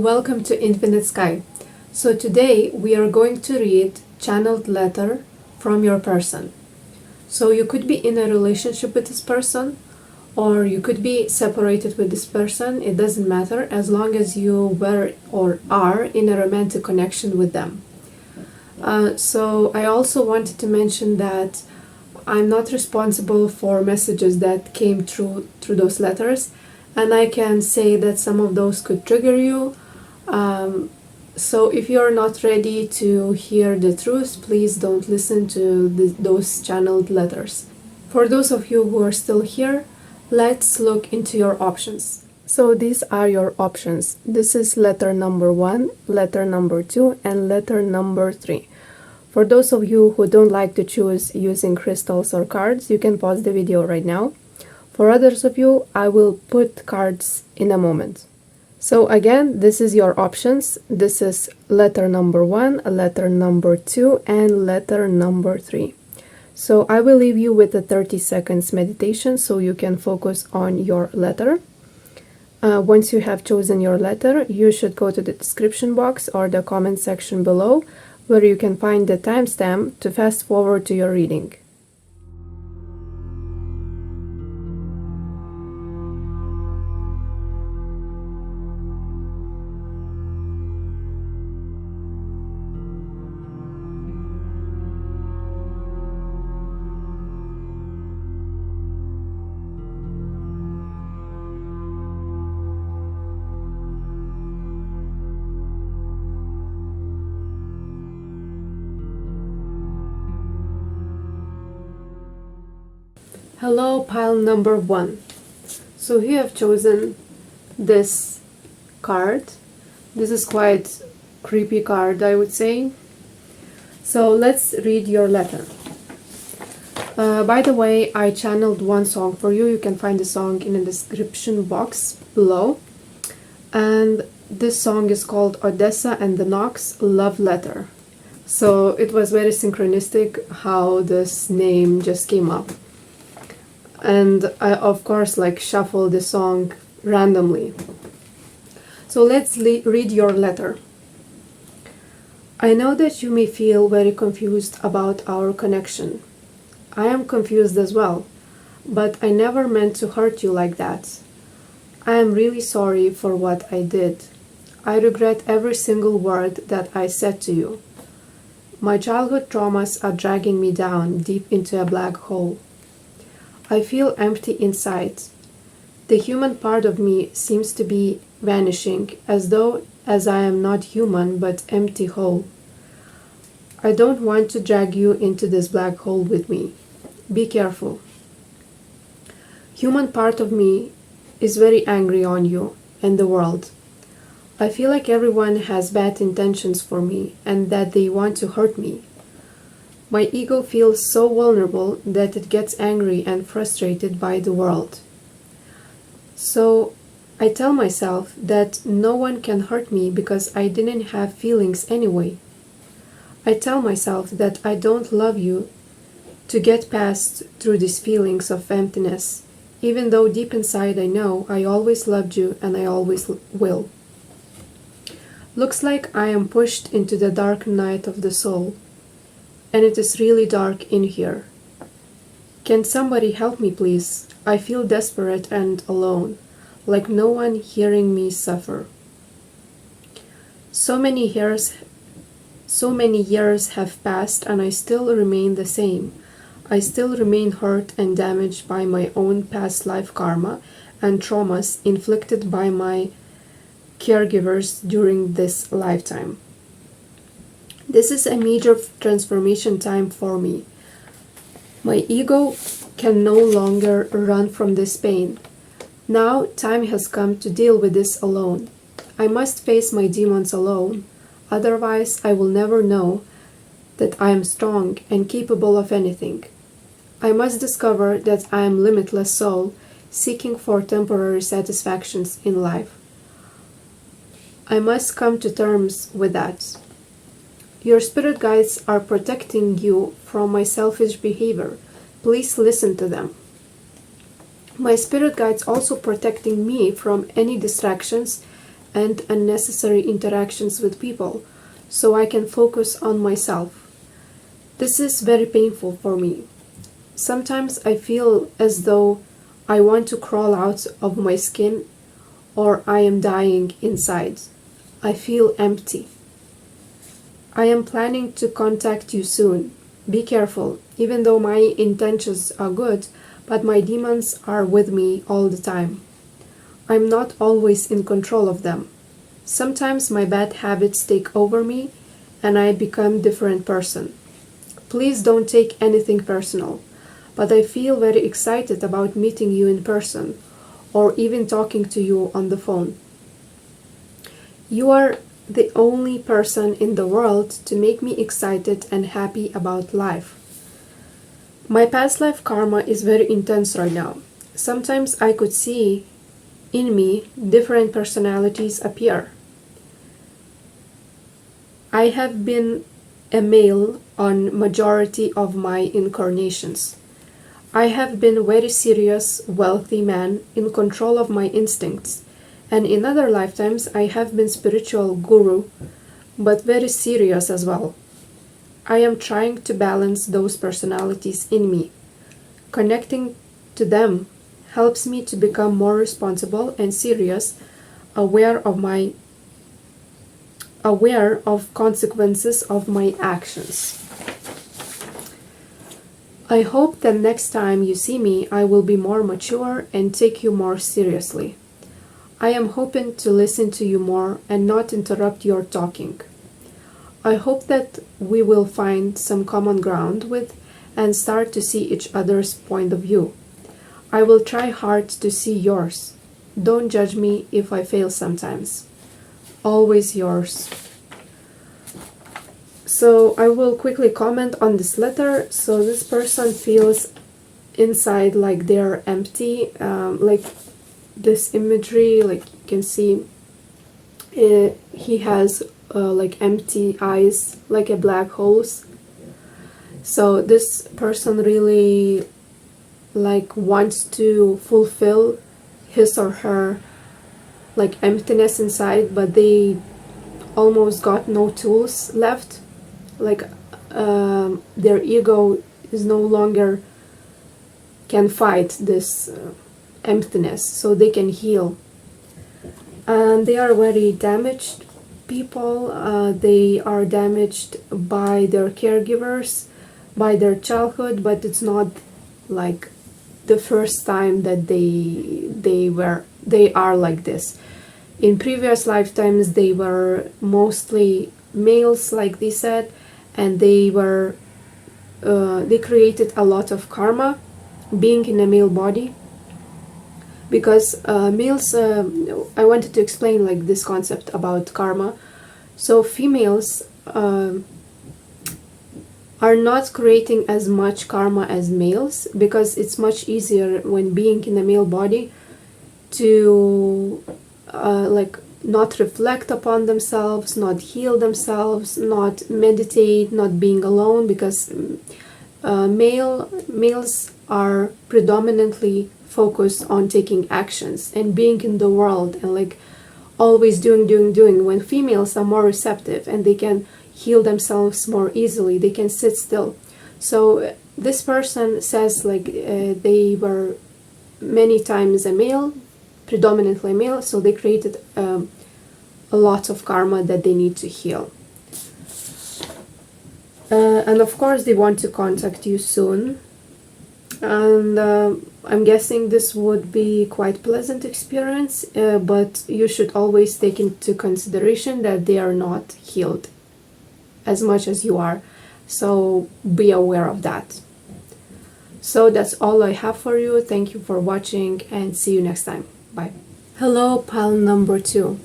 welcome to Infinite Sky. So today we are going to read channeled letter from your person. So you could be in a relationship with this person, or you could be separated with this person. It doesn't matter as long as you were or are in a romantic connection with them. So I also wanted to mention that I'm not responsible for messages that came through those letters, and I can say that some of those could trigger you. So if you're not ready to hear the truth, please don't listen to those channeled letters. For those of you who are still here, let's look into your options. So these are your options. This is letter number 1, letter number 2, and letter number 3. For those of you who don't like to choose using crystals or cards, you can pause the video right now. For others of you, I will put cards in a moment. So again, this is your options. This is letter number 1, letter number 2, and letter number 3. So I will leave you with a 30 seconds meditation so you can focus on your letter. Once you have chosen your letter, you should go to the description box or the comment section below, where you can find the timestamp to fast forward to your reading. Hello, pile number 1. So you have chosen this card. This is quite creepy card, I would say. So let's read your letter. By the way, I channeled one song for you. You can find the song in the description box below. And this song is called ODESZA and the Knox Love Letter. So it was very synchronistic how this name just came up. And I, of course, shuffle the song randomly. So let's read your letter. I know that you may feel very confused about our connection. I am confused as well, but I never meant to hurt you like that. I am really sorry for what I did. I regret every single word that I said to you. My childhood traumas are dragging me down deep into a black hole. I feel empty inside. The human part of me seems to be vanishing, as I am not human but empty hole. I don't want to drag you into this black hole with me. Be careful. Human part of me is very angry on you and the world. I feel like everyone has bad intentions for me and that they want to hurt me. My ego feels so vulnerable that it gets angry and frustrated by the world. So I tell myself that no one can hurt me because I didn't have feelings anyway. I tell myself that I don't love you to get past through these feelings of emptiness, even though deep inside I know I always loved you and I always will. Looks like I am pushed into the dark night of the soul. And it is really dark in here. Can somebody help me, please? I feel desperate and alone, like no one hearing me suffer. So many years have passed and I still remain the same. I still remain hurt and damaged by my own past life karma and traumas inflicted by my caregivers during this lifetime. This is a major transformation time for me. My ego can no longer run from this pain. Now time has come to deal with this alone. I must face my demons alone, otherwise I will never know that I am strong and capable of anything. I must discover that I am limitless soul, seeking for temporary satisfactions in life. I must come to terms with that. Your spirit guides are protecting you from my selfish behavior. Please listen to them. My spirit guides also protecting me from any distractions and unnecessary interactions with people so I can focus on myself. This is very painful for me. Sometimes I feel as though I want to crawl out of my skin or I am dying inside. I feel empty. I am planning to contact you soon. Be careful, even though my intentions are good, but my demons are with me all the time. I'm not always in control of them. Sometimes my bad habits take over me and I become a different person. Please don't take anything personal, but I feel very excited about meeting you in person or even talking to you on the phone. You are the only person in the world to make me excited and happy about life. My past life karma is very intense right now. Sometimes I could see in me different personalities appear. I have been a male on majority of my incarnations. I have been a very serious, wealthy man in control of my instincts, and in other lifetimes I have been spiritual guru, but very serious as well. I am trying to balance those personalities in me. Connecting to them helps me to become more responsible and serious, aware of consequences of my actions. I hope that next time you see me, I will be more mature and take you more seriously. I am hoping to listen to you more and not interrupt your talking. I hope that we will find some common ground with and start to see each other's point of view. I will try hard to see yours. Don't judge me if I fail sometimes. Always yours. So I will quickly comment on this letter. So this person feels inside like they're empty, like this imagery, like you can see he has like empty eyes, like a black holes. So this person really like wants to fulfill his or her like emptiness inside, but they almost got no tools left. Like their ego is no longer can fight this emptiness, so they can heal. And they are very damaged people. They are damaged by their caregivers, by their childhood, but it's not like the first time that they are like this. In previous lifetimes they were mostly males, like they said, and they created a lot of karma being in a male body, because males, I wanted to explain like this concept about karma. So females are not creating as much karma as males, because it's much easier when being in a male body to like not reflect upon themselves, not heal themselves, not meditate, not being alone, because males are predominantly focused on taking actions and being in the world and like always doing, when females are more receptive and they can heal themselves more easily, they can sit still. So this person says like they were many times a male, predominantly male, so they created a lot of karma that they need to heal. And of course they want to contact you soon, and I'm guessing this would be quite pleasant experience, but you should always take into consideration that they are not healed as much as you are, so be aware of that. So that's all I have for you. Thank you for watching and see you next time. Bye. Hello, pile number 2.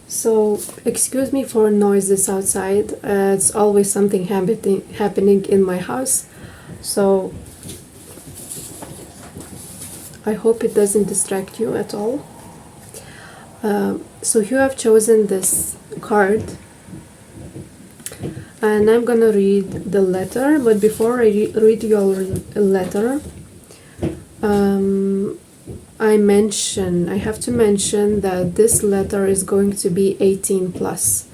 So excuse me for noises outside. It's always something happening in my house, so I hope it doesn't distract you at all. So you have chosen this card, and I'm gonna read the letter, but before I read your letter, I'm I have to mention that this letter is going to be 18 plus.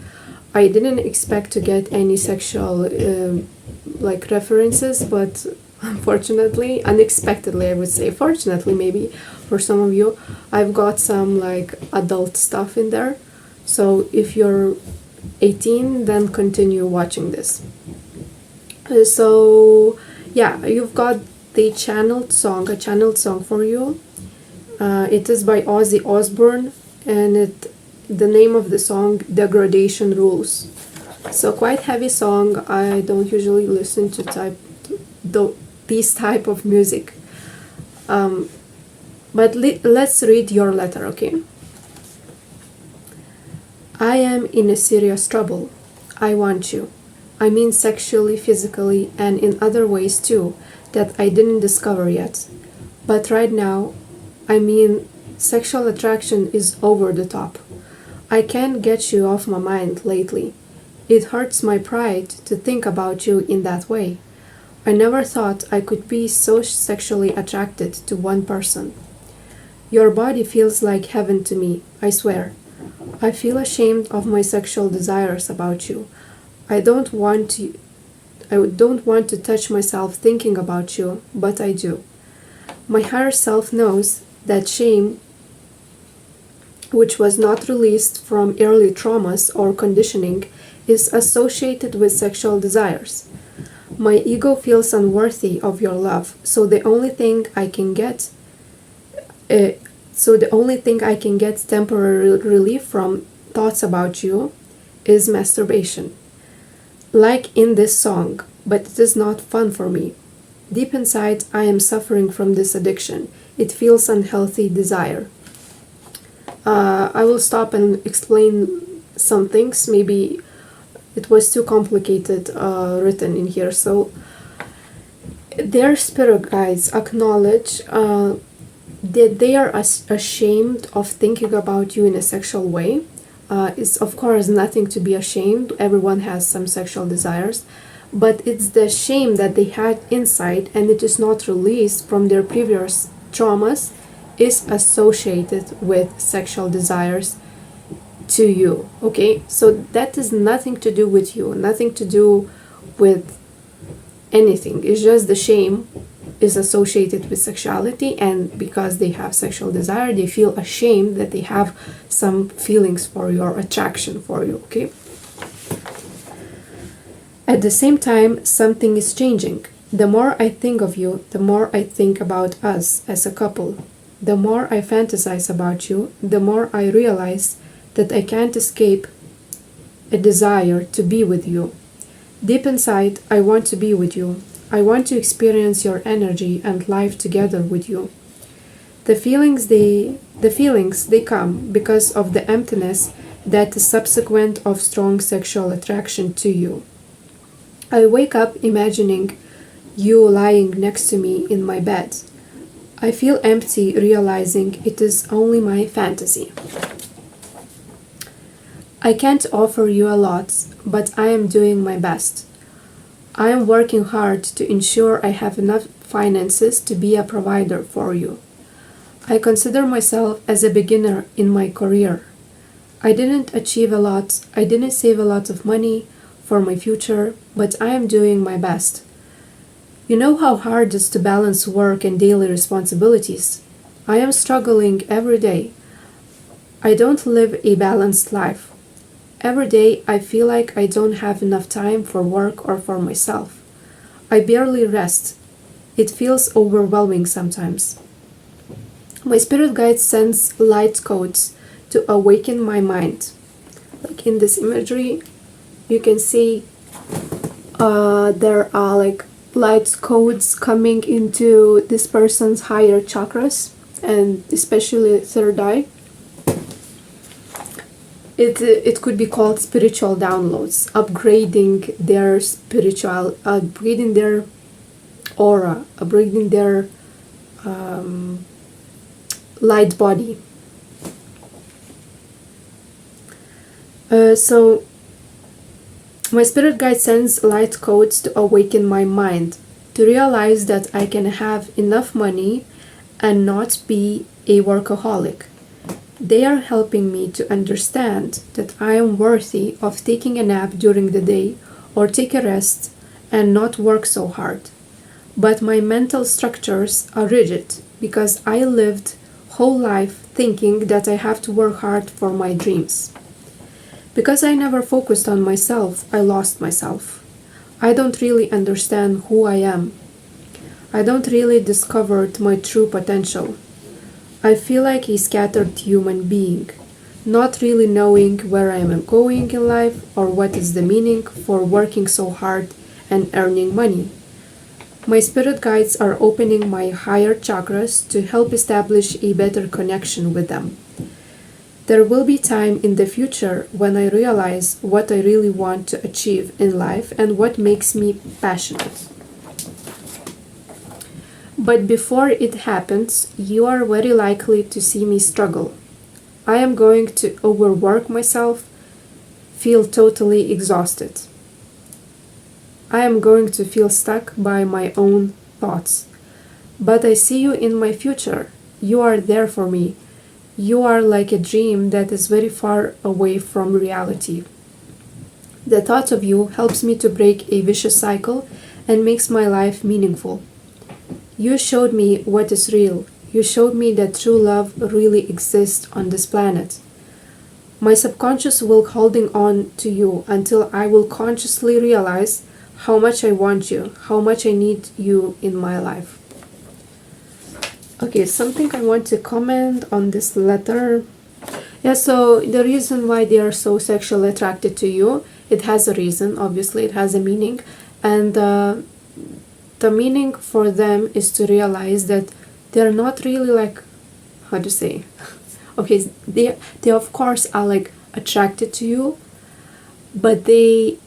I didn't expect to get any sexual like references, but unfortunately, unexpectedly, I would say, fortunately maybe for some of you, I've got some like adult stuff in there. So if you're 18, then continue watching this. So yeah, you've got a channeled song for you. It is by Ozzy Osbourne, and the name of the song, Degradation Rules. So quite heavy song. I don't usually listen to this type of music. But let's read your letter, okay? I am in a serious trouble. I want you. I mean sexually, physically, and in other ways too, that I didn't discover yet. But right now, I mean, sexual attraction is over the top. I can't get you off my mind lately. It hurts my pride to think about you in that way. I never thought I could be so sexually attracted to one person. Your body feels like heaven to me, I swear. I feel ashamed of my sexual desires about you. I don't want to touch myself thinking about you, but I do. My higher self knows that shame, which was not released from early traumas or conditioning, is associated with sexual desires. My ego feels unworthy of your love, so the only thing I can get temporary relief from thoughts about you is masturbation. Like in this song, but it is not fun for me. Deep inside, I am suffering from this addiction. It feels unhealthy desire. I will stop and explain some things. Maybe it was too complicated written in here. So their spirit guides acknowledge that they are ashamed of thinking about you in a sexual way. It's of course nothing to be ashamed. Everyone has some sexual desires, but it's the shame that they had inside and it is not released from their previous traumas is associated with sexual desires to you. Okay, so that is nothing to do with you, nothing to do with anything. It's just the shame is associated with sexuality, and because they have sexual desire, they feel ashamed that they have some feelings for you or attraction for you. Okay, at the same time, something is changing. The more I think of you, the more I think about us as a couple. The more I fantasize about you, the more I realize that I can't escape a desire to be with you. Deep inside, I want to be with you. I want to experience your energy and life together with you. The feelings they come because of the emptiness that is subsequent of strong sexual attraction to you. I wake up imagining you lying next to me in my bed. I feel empty realizing it is only my fantasy. I can't offer you a lot, but I am doing my best. I am working hard to ensure I have enough finances to be a provider for you. I consider myself as a beginner in my career. I didn't achieve a lot, I didn't save a lot of money for my future, but I am doing my best. You know how hard it is to balance work and daily responsibilities. I am struggling every day. I don't live a balanced life. Every day I feel like I don't have enough time for work or for myself. I barely rest. It feels overwhelming sometimes. My spirit guide sends light codes to awaken my mind. Like in this imagery, you can see there are like light codes coming into this person's higher chakras, and especially third eye. It could be called spiritual downloads, upgrading their aura, upgrading their light body. So my spirit guide sends light codes to awaken my mind, to realize that I can have enough money and not be a workaholic. They are helping me to understand that I am worthy of taking a nap during the day or take a rest and not work so hard. But my mental structures are rigid because I lived whole life thinking that I have to work hard for my dreams. Because I never focused on myself, I lost myself. I don't really understand who I am. I don't really discovered my true potential. I feel like a scattered human being, not really knowing where I am going in life or what is the meaning for working so hard and earning money. My spirit guides are opening my higher chakras to help establish a better connection with them. There will be time in the future when I realize what I really want to achieve in life and what makes me passionate. But before it happens, you are very likely to see me struggle. I am going to overwork myself, feel totally exhausted. I am going to feel stuck by my own thoughts. But I see you in my future. You are there for me. You are like a dream that is very far away from reality. The thought of you helps me to break a vicious cycle and makes my life meaningful. You showed me what is real. You showed me that true love really exists on this planet. My subconscious will holding on to you until I will consciously realize how much I want you, how much I need you in my life. Okay, something I want to comment on this letter. Yeah, so the reason why they are so sexually attracted to you, it has a reason, obviously, it has a meaning. And the meaning for them is to realize that they're not really like, how to say, okay, they of course are like attracted to you, but they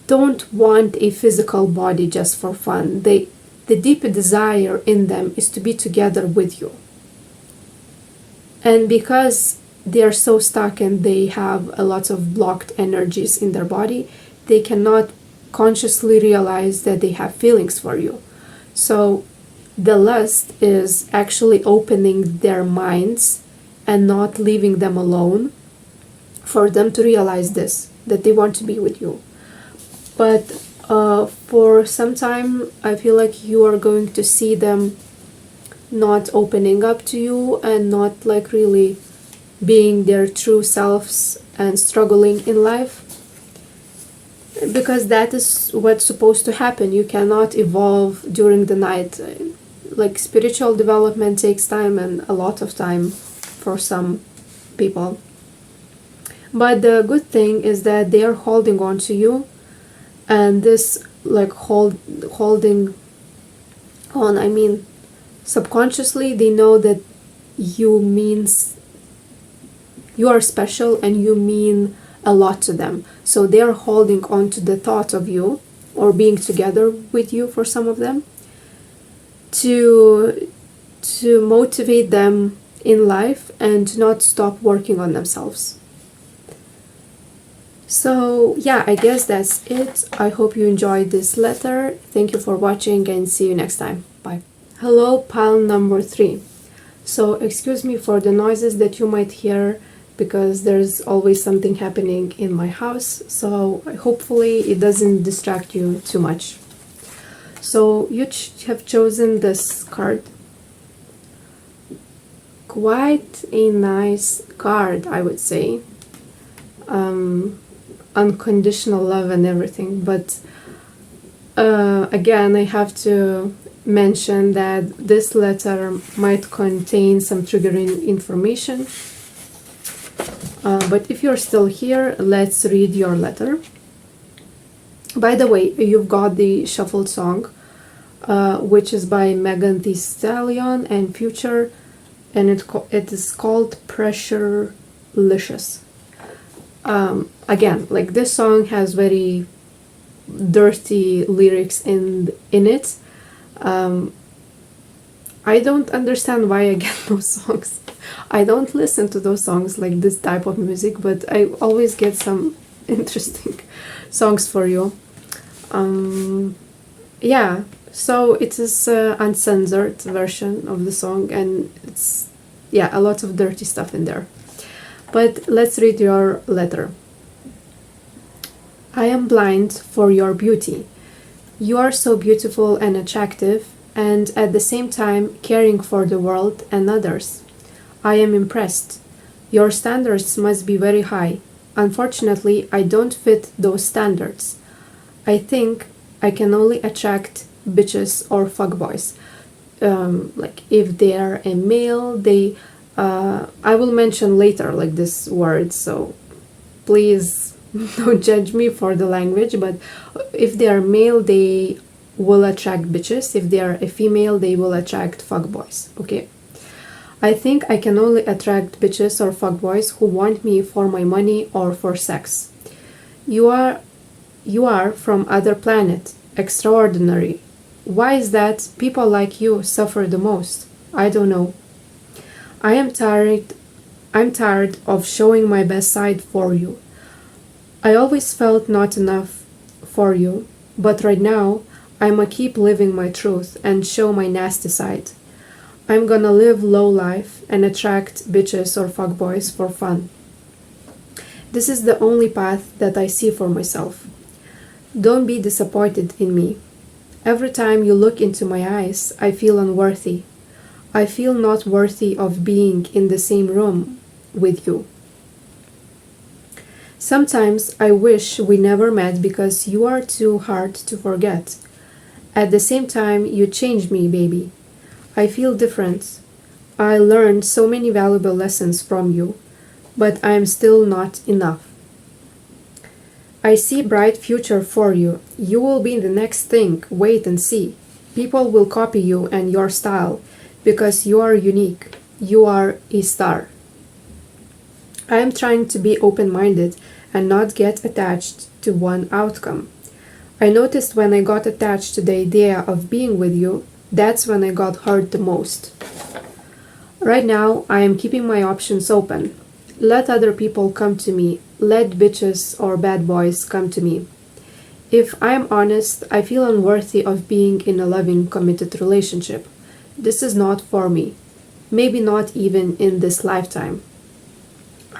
don't want a physical body just for fun. The deep desire in them is to be together with you. And because they are so stuck and they have a lot of blocked energies in their body, they cannot consciously realize that they have feelings for you. So the lust is actually opening their minds and not leaving them alone for them to realize this, that they want to be with you. But for some time, I feel like you are going to see them not opening up to you and not like really being their true selves and struggling in life. Because that is what's supposed to happen. You cannot evolve during the night. Like spiritual development takes time and a lot of time for some people. But the good thing is that they are holding on to you, and this like holding on, I mean, subconsciously they know that you are special and you mean a lot to them. So they are holding on to the thought of you or being together with you for some of them to motivate them in life and to not stop working on themselves. So yeah, I guess that's it. I hope you enjoyed this letter. Thank you for watching and see you next time. Bye. Hello, pile number 3. So excuse me for the noises that you might hear, because there's always something happening in my house, so hopefully it doesn't distract you too much. So you have chosen this card. Quite a nice card, I would say. Unconditional love and everything, but again, I have to mention that this letter might contain some triggering information. But if you're still here, let's read your letter. By the way, you've got the shuffled song, which is by Megan Thee Stallion and Future, and it is called Pressurelicious. Again, like this song has very dirty lyrics in it. I don't understand why I get those songs. I don't listen to those songs, like this type of music, but I always get some interesting songs for you. Yeah, So it is uncensored version of the song, and it's, yeah, a lot of dirty stuff in there. But let's read your letter. I am blind for your beauty. You are so beautiful and attractive, and at the same time caring for the world and others. I am impressed. Your standards must be very high. Unfortunately, I don't fit those standards. I think I can only attract bitches or fuckboys. Like if they are a male, they I will mention later like this word, so please don't judge me for the language, but if they are male, they will attract bitches. If they are a female, they will attract fuckboys. Okay. I think I can only attract bitches or fuckboys who want me for my money or for sex. You are from other planet, extraordinary. Why is that people like you suffer the most? I don't know. I am tired I'm tired of showing my best side for you. I always felt not enough for you, but right now I'ma keep living my truth and show my nasty side. I'm gonna live low life and attract bitches or fuckboys for fun. This is the only path that I see for myself. Don't be disappointed in me. Every time you look into my eyes, I feel unworthy. I feel not worthy of being in the same room with you. Sometimes I wish we never met because you are too hard to forget. At the same time, you changed me, baby. I feel different. I learned so many valuable lessons from you, but I am still not enough. I see bright future for you. You will be the next thing. Wait and see. People will copy you and your style because you are unique. You are a star. I am trying to be open-minded and not get attached to one outcome. I noticed when I got attached to the idea of being with you, that's when I got hurt the most. Right now, I am keeping my options open. Let other people come to me. Let bitches or bad boys come to me. If I am honest, I feel unworthy of being in a loving, committed relationship. This is not for me. Maybe not even in this lifetime.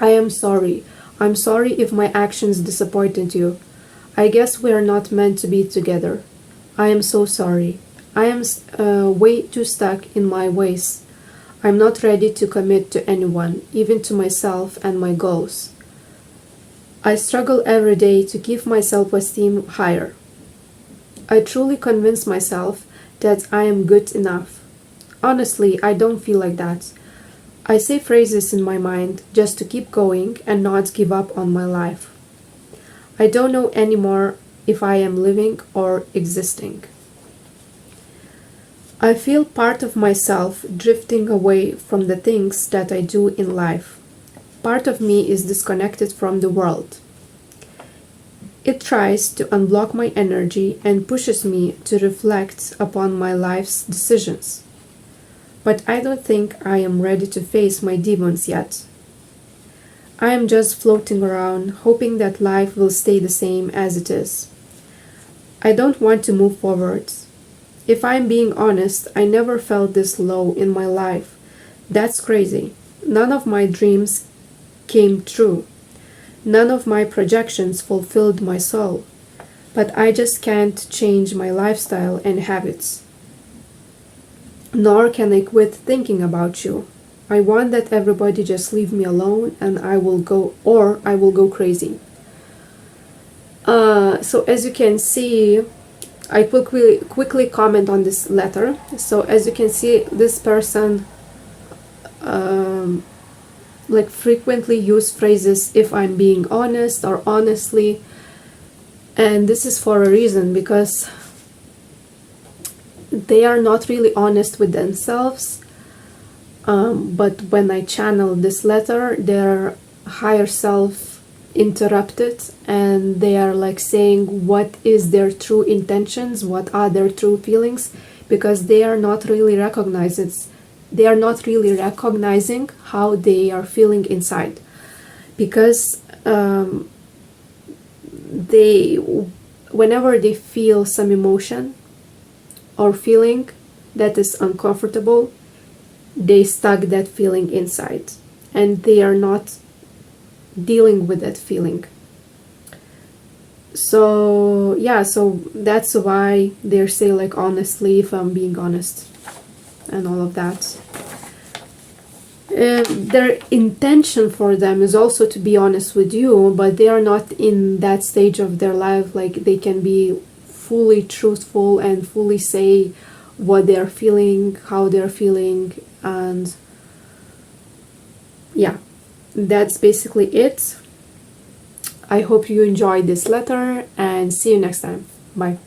I am sorry. I'm sorry if my actions disappointed you. I guess we are not meant to be together. I am so sorry. I am way too stuck in my ways. I'm not ready to commit to anyone, even to myself and my goals. I struggle every day to keep my self-esteem higher. I truly convince myself that I am good enough. Honestly, I don't feel like that. I say phrases in my mind just to keep going and not give up on my life. I don't know anymore if I am living or existing. I feel part of myself drifting away from the things that I do in life. Part of me is disconnected from the world. It tries to unblock my energy and pushes me to reflect upon my life's decisions. But I don't think I am ready to face my demons yet. I am just floating around, hoping that life will stay the same as it is. I don't want to move forward. If I'm being honest, I never felt this low in my life. That's crazy. None of my dreams came true. None of my projections fulfilled my soul. But I just can't change my lifestyle and habits. Nor can I quit thinking about you. I want that everybody just leave me alone and I will go crazy. So as you can see, I quickly comment on this letter. So as you can see, this person like frequently use phrases if I'm being honest or honestly, and this is for a reason, because they are not really honest with themselves, but when I channel this letter, their higher self interrupted and they are like saying what is their true intentions, what are their true feelings, because they are not really recognizing how they are feeling inside, because they whenever they feel some emotion, or feeling that is uncomfortable, they stuck that feeling inside and they are not dealing with that feeling. So yeah, so that's why they say like honestly, if I'm being honest and all of that. Their intention for them is also to be honest with you, but they are not in that stage of their life like they can be fully truthful and fully say what they're feeling, how they're feeling, and yeah, that's basically it. I hope you enjoyed this letter and see you next time. Bye.